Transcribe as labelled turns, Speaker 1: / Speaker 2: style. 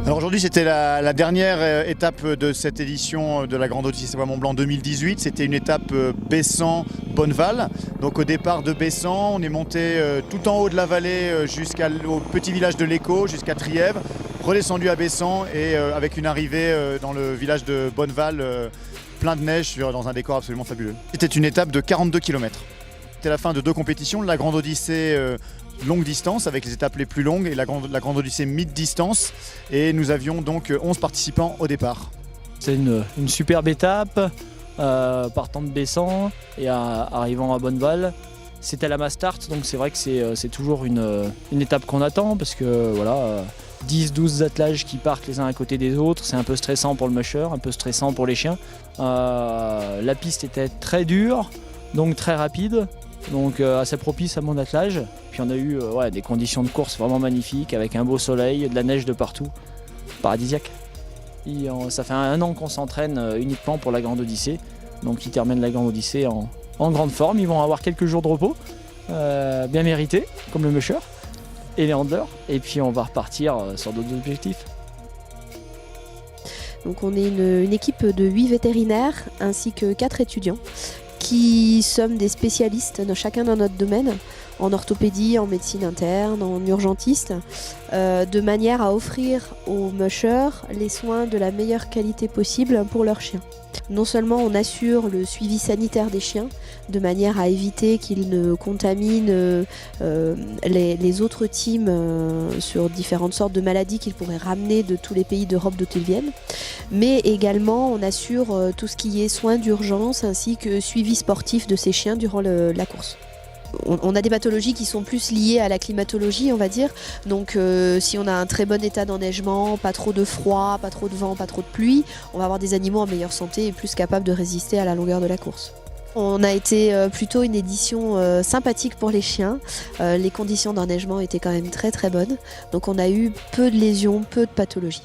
Speaker 1: Alors aujourd'hui c'était la dernière étape de cette édition de la Grande Odyssée Savoie Mont Blanc 2018. C'était une étape Bessan-Bonneval. Donc au départ de Bessan, on est monté tout en haut de la vallée jusqu'au petit village de l'Écho, jusqu'à Trièves, redescendu à Bessan et avec une arrivée dans le village de Bonneval plein de neige dans un décor absolument fabuleux. C'était une étape de 42 km. C'était la fin de 2 compétitions, la Grande Odyssée longue distance avec les étapes les plus longues et la Grande Odyssée mid-distance. Et nous avions donc 11 participants au départ.
Speaker 2: C'est une superbe étape, partant de Bessan et arrivant à Bonneval. C'était la mass start, donc c'est vrai que c'est toujours une étape qu'on attend parce que voilà, 10-12 attelages qui partent les uns à côté des autres, c'est un peu stressant pour le musher, un peu stressant pour les chiens. La piste était très dure, donc très rapide. Donc assez propice à mon attelage. Puis on a eu des conditions de course vraiment magnifiques avec un beau soleil, de la neige de partout, paradisiaque. Ça fait 1 an qu'on s'entraîne uniquement pour la Grande Odyssée. Donc ils terminent la Grande Odyssée en grande forme. Ils vont avoir quelques jours de repos, bien mérités, comme le musher et les handlers. Et puis on va repartir sur d'autres objectifs.
Speaker 3: Donc on est une équipe de 8 vétérinaires ainsi que 4 étudiants qui sommes des spécialistes, chacun dans notre domaine, en orthopédie, en médecine interne, en urgentiste, de manière à offrir aux mushers les soins de la meilleure qualité possible pour leurs chiens. Non seulement on assure le suivi sanitaire des chiens, de manière à éviter qu'ils ne contaminent les autres teams sur différentes sortes de maladies qu'ils pourraient ramener de tous les pays d'Europe d'où ils viennent, mais également on assure tout ce qui est soins d'urgence ainsi que suivi sportif de ces chiens durant la course. On a des pathologies qui sont plus liées à la climatologie, on va dire. Donc si on a un très bon état d'enneigement, pas trop de froid, pas trop de vent, pas trop de pluie, on va avoir des animaux en meilleure santé et plus capables de résister à la longueur de la course. On a été plutôt une édition sympathique pour les chiens. Les conditions d'enneigement étaient quand même très très bonnes. Donc on a eu peu de lésions, peu de pathologies.